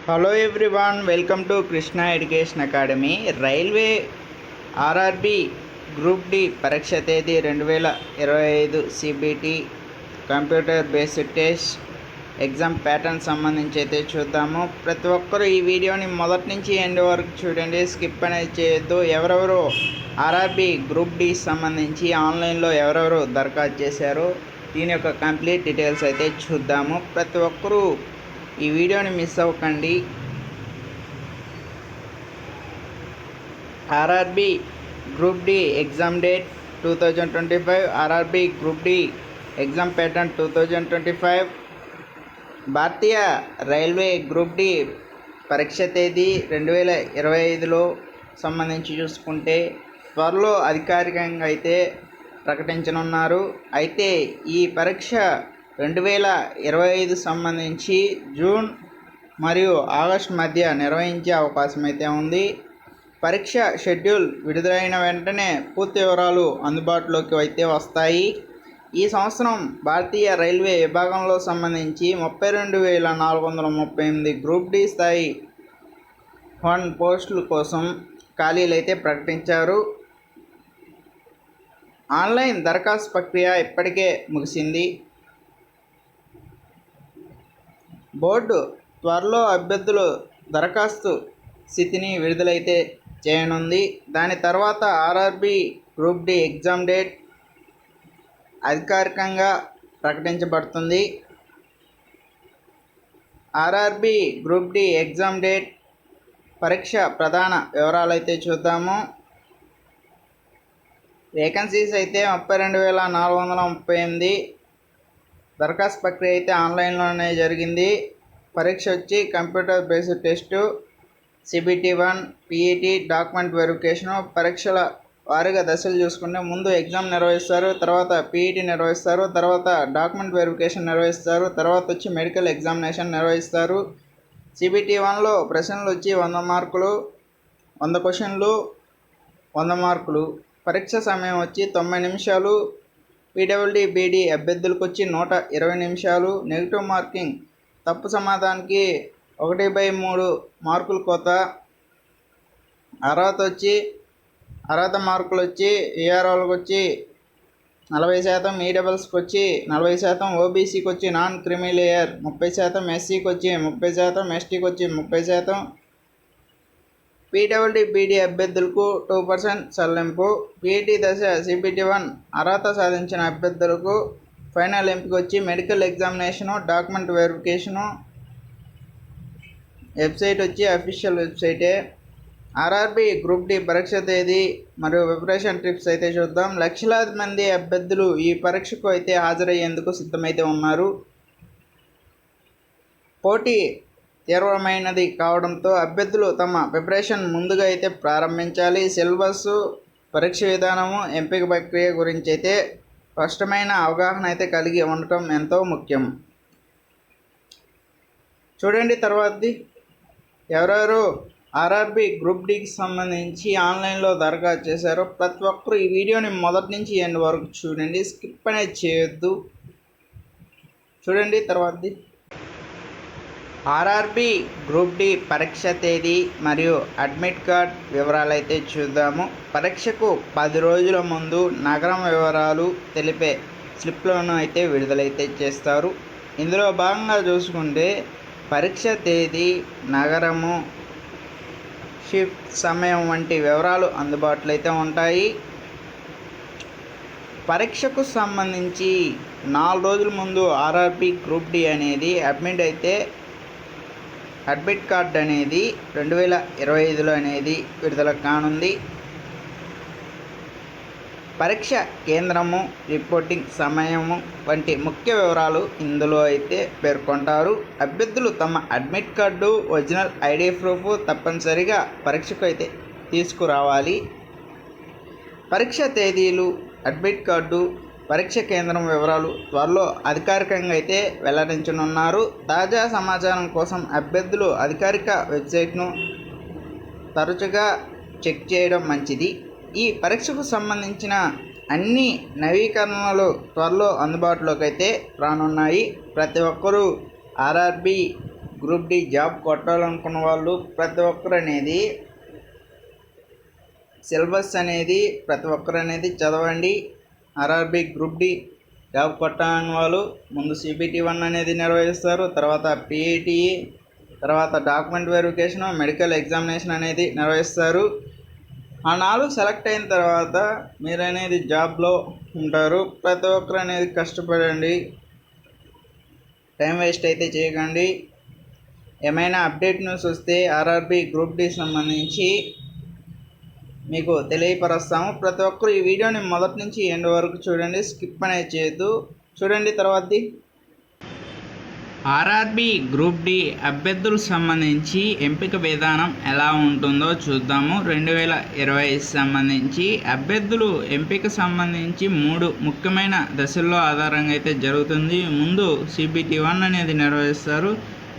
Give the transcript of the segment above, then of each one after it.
Hello everyone, welcome to Krishna education academy. Railway RRB group D పరీక్ష తేదీ 2025 CBT computer based test exam pattern సంబంధించి అయితే చూద్దాము. ప్రతి ఒక్కరూ ఈ వీడియోని మొదటి నుంచి ఎండ్ వరకు చూడండి, స్కిప్ అనేది చేయొద్దు. ఎవరెవరు ఆర్ఆర్బి గ్రూప్ డి సంబంధించి ఆన్లైన్లో ఎవరెవరు దరఖాస్తు చేశారో దీని యొక్క కంప్లీట్ డీటెయిల్స్ అయితే చూద్దాము. ప్రతి ఒక్కరూ ఈ వీడియోని మిస్ అవ్వకండి. RRB group D exam date 2025, RRB group D exam pattern 2025, భారతీయ రైల్వే గ్రూప్ డి పరీక్ష తేదీ 2025లో సంబంధించి చూసుకుంటే త్వరలో అధికారికంగా అయితే ప్రకటించనున్నారు. అయితే ఈ పరీక్ష 2025 సంబంధించి జూన్ మరియు ఆగస్టు మధ్య నిర్వహించే అవకాశం అయితే ఉంది. పరీక్ష షెడ్యూల్ విడుదలైన వెంటనే పూర్తి వివరాలు అందుబాటులోకి అయితే వస్తాయి. ఈ సంవత్సరం భారతీయ రైల్వే విభాగంలో సంబంధించి 32,438 గ్రూప్ డి స్థాయి 1 పోస్టుల కోసం ఖాళీలు అయితే ప్రకటించారు. ఆన్లైన్ దరఖాస్తు ప్రక్రియ ఇప్పటికే ముగిసింది. బోర్డు త్వరలో అభ్యర్థులు దరఖాస్తు స్థితిని విడుదలైతే చేయనుంది. దాని తర్వాత RRB group D exam date అధికారికంగా ప్రకటించబడుతుంది. RRB group D exam date పరీక్ష ప్రధాన వివరాలు అయితే చూద్దాము. వేకెన్సీస్ అయితే 32,438. దరఖాస్తు ప్రక్రియ అయితే ఆన్లైన్లోనే జరిగింది. పరీక్ష వచ్చి computer based test, CBT 1, PET, document verification. పరీక్షల వారీగా దశలు చూసుకుంటే ముందు ఎగ్జామ్ నిర్వహిస్తారు, తర్వాత పిఈటి నిర్వహిస్తారు, తర్వాత డాక్యుమెంట్ వెరిఫికేషన్ నిర్వహిస్తారు, తర్వాత వచ్చి మెడికల్ ఎగ్జామినేషన్ నిర్వహిస్తారు. సిబిటి 1లో ప్రశ్నలు వచ్చి 100 మార్కులు, 100 క్వశ్చన్లు, 100 మార్కులు. పరీక్ష సమయం వచ్చి 90 నిమిషాలు. పీడబ్ల్యూడి బీడీ అభ్యర్థులకు వచ్చి 120 నిమిషాలు. నెగిటివ్ మార్కింగ్ తప్పు సమాధానానికి 1/3 మార్కులు కోత. అర్హత మార్కులు వచ్చి ఏఆర్ఓలకు వచ్చి 40%, ఈడబుల్స్కి వచ్చి 40%, ఓబీసీకి వచ్చి నాన్ క్రిమి లేయర్ 30%, ఎస్సీకి వచ్చి 30%, ఎస్టీకి వచ్చి 30%. పీడబ్ల్యూడి బీడీ అభ్యర్థులకు 2% సడలింపు. పీఈటీ దశ సిబిటి 1 అర్హత సాధించిన అభ్యర్థులకు ఫైనల్ ఎంపిక వచ్చి medical examination, document verification. Website వచ్చి అఫీషియల్ వెబ్సైటే. ఆర్ఆర్బి గ్రూప్ డి పరీక్ష తేదీ మరియు ప్రిపరేషన్ టిప్స్ అయితే చూద్దాం. లక్షలాది మంది అభ్యర్థులు ఈ పరీక్షకు అయితే హాజరయ్యేందుకు సిద్ధమైతే ఉన్నారు. పోటీ తీవ్రమైనది కావడంతో అభ్యర్థులు తమ ప్రిపరేషన్ ముందుగా అయితే ప్రారంభించాలి. సిలబస్, పరీక్ష విధానము, ఎంపిక ప్రక్రియ గురించి అయితే స్పష్టమైన అవగాహన అయితే కలిగి ఉండటం ఎంతో ముఖ్యం. చూడండి తర్వాతది, ఎవరెవరు ఆర్ఆర్బి గ్రూప్ డికి సంబంధించి ఆన్లైన్లో దరఖాస్తు చేశారో ప్రతి ఒక్కరు ఈ వీడియోని మొదటి నుంచి ఎండ్ వరకు చూడండి, స్కిప్ అనేది చేయొద్దు. చూడండి తర్వాతది, ఆర్ఆర్బి గ్రూప్ డి పరీక్ష తేదీ మరియు అడ్మిట్ కార్డ్ వివరాలు అయితే చూద్దాము. పరీక్షకు 10 రోజుల ముందు నగరం వివరాలు తెలిపే స్లిప్లను అయితే విడుదలైతే చేస్తారు. ఇందులో భాగంగా చూసుకుంటే పరీక్ష తేదీ, నగరము, షిఫ్ట్ సమయం వంటి వివరాలు అందుబాటులో అయితే ఉంటాయి. పరీక్షకు సంబంధించి 4 రోజుల ముందు ఆర్ఆర్బి గ్రూప్ డి అనేది అడ్మిట్ కార్డ్ అనేది 2025లో అనేది విడుదల కానుంది. పరీక్ష కేంద్రము, రిపోర్టింగ్ సమయము వంటి ముఖ్య వివరాలు ఇందులో అయితే పేర్కొంటారు. అభ్యర్థులు తమ admit card, original ID proof తప్పనిసరిగా పరీక్షకు అయితే తీసుకురావాలి. పరీక్ష తేదీలు, అడ్మిట్ కార్డు, పరీక్ష కేంద్రం వివరాలు త్వరలో అధికారికంగా అయితే వెల్లడించనున్నారు. తాజా సమాచారం కోసం అభ్యర్థులు అధికారిక వెబ్సైట్ను తరచుగా చెక్ చేయడం మంచిది. ఈ పరీక్షకు సంబంధించిన అన్ని నవీకరణలు త్వరలో అందుబాటులోకి అయితే రానున్నాయి. ప్రతి ఒక్కరూ ఆర్ఆర్బి గ్రూప్ డి జాబ్ కొట్టాలనుకున్న వాళ్ళు ప్రతి ఒక్కరు అనేది సిలబస్ అనేది ప్రతి ఒక్కరు అనేది చదవండి. ఆర్ఆర్బి గ్రూప్ డి జాబ్ కొట్టాలని వాళ్ళు ముందు CBT-1 అనేది నిర్వహిస్తారు, తర్వాత PIT, తర్వాత డాక్యుమెంట్ వెరిఫికేషన్, మెడికల్ ఎగ్జామినేషన్ అనేది నిర్వహిస్తారు. ఆ 4 సెలెక్ట్ అయిన తర్వాత మీరు అనేది జాబ్లో ఉంటారు. ప్రతి ఒక్కరు అనేది కష్టపడండి, టైం వేస్ట్ అయితే చేయకండి. ఏమైనా అప్డేట్ న్యూస్ వస్తే ఆర్ఆర్బి గ్రూప్ డి సంబంధించి మీకు తెలియపరుస్తాము. ప్రతి ఒక్కరు ఈ వీడియోని మొదటి నుంచి ఎండ్ వరకు చూడండి, స్కిప్ అనేది చేయొద్దు. చూడండి. తర్వాతది ఆర్ఆర్బి గ్రూప్ డి అభ్యర్థులకు సంబంధించి ఎంపిక విధానం ఎలా ఉంటుందో చూద్దాము. 2020 సంబంధించి అభ్యర్థులు ఎంపిక సంబంధించి 3 ముఖ్యమైన దశల్లో ఆధారంగా అయితే జరుగుతుంది. ముందు CBT-1 అనేది నిర్వహిస్తారు,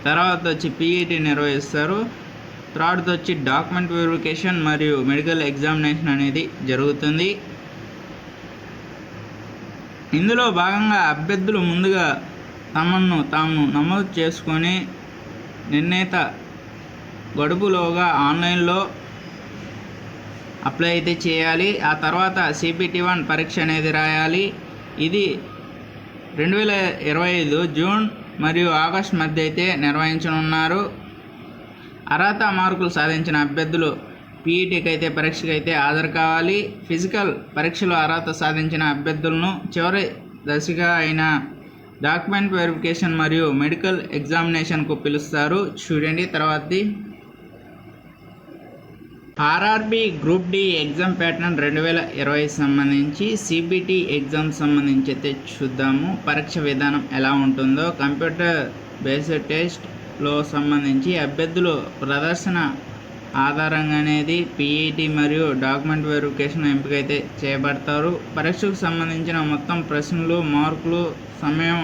తర్వాత వచ్చి PIT నిర్వహిస్తారు, తర్వాత వచ్చి డాక్యుమెంట్ వెరిఫికేషన్ మరియు మెడికల్ ఎగ్జామినేషన్ అనేది జరుగుతుంది. ఇందులో భాగంగా అభ్యర్థులు ముందుగా తమను తాము నమోదు చేసుకొని నిర్ణీత గడువులోగా ఆన్లైన్లో అప్లై అయితే చేయాలి. ఆ తర్వాత CBT-1 పరీక్ష అనేది రాయాలి. ఇది 2025 జూన్ మరియు ఆగస్టు మధ్య అయితే నిర్వహించనున్నారు. అర్హత మార్కులు సాధించిన అభ్యర్థులు PITకి అయితే పరీక్షకు అయితే హాజరు కావాలి. ఫిజికల్ పరీక్షలో అర్హత సాధించిన అభ్యర్థులను చివరి దశగా అయిన డాక్యుమెంట్ వెరిఫికేషన్ మరియు మెడికల్ ఎగ్జామినేషన్కు పిలుస్తారు. చూడండి. తర్వాతది RRB group D exam pattern 2020 సంబంధించి CBT ఎగ్జామ్ సంబంధించి అయితే చూద్దాము. పరీక్ష విధానం ఎలా ఉంటుందో. కంప్యూటర్ బేస్డ్ టెస్ట్లో సంబంధించి అభ్యర్థులు ప్రదర్శన ఆధారంగా అనేది PIT మరియు డాక్యుమెంట్ వెరిఫికేషన్ ఎంపిక అయితే చేయబడతారు. పరీక్షకు సంబంధించిన మొత్తం ప్రశ్నలు, మార్కులు, సమయం,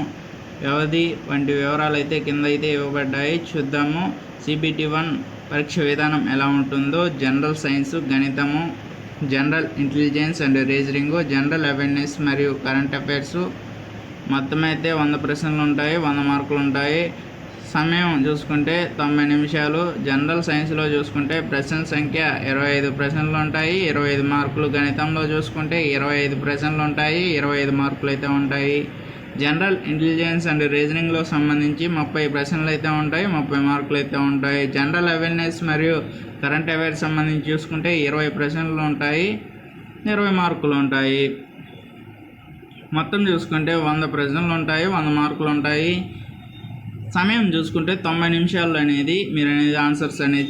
వ్యవధి వంటి వివరాలు అయితే కింద అయితే ఇవ్వబడ్డాయి. చూద్దాము. CBT-1 పరీక్ష విధానం ఎలా ఉంటుందో. జనరల్ సైన్స్, గణితము, general intelligence and reasoning, general awareness మరియు కరెంట్ అఫైర్స్. మొత్తం అయితే 100 ప్రశ్నలు ఉంటాయి, 100 మార్కులు ఉంటాయి. సమయం చూసుకుంటే 90 నిమిషాలు. జనరల్ సైన్స్లో చూసుకుంటే ప్రశ్నల సంఖ్య 25 ప్రశ్నలు ఉంటాయి, 25 మార్కులు. గణితంలో చూసుకుంటే 25 ప్రశ్నలు ఉంటాయి, 25 మార్కులు అయితే ఉంటాయి. జనరల్ ఇంటెలిజెన్స్ అండ్ రీజనింగ్లో సంబంధించి 30 ప్రశ్నలు అయితే ఉంటాయి, 30 మార్కులు అయితే ఉంటాయి. జనరల్ అవేర్నెస్ మరియు కరెంట్ అఫైర్స్ సంబంధించి చూసుకుంటే 20 ప్రశ్నలు ఉంటాయి, 20 మార్కులు ఉంటాయి. మొత్తం చూసుకుంటే 100 ప్రశ్నలు ఉంటాయి, 100 మార్కులు ఉంటాయి. సమయం చూసుకుంటే 90 నిమిషాల్లో అనేది మీరు అనేది ఆన్సర్స్ అనేది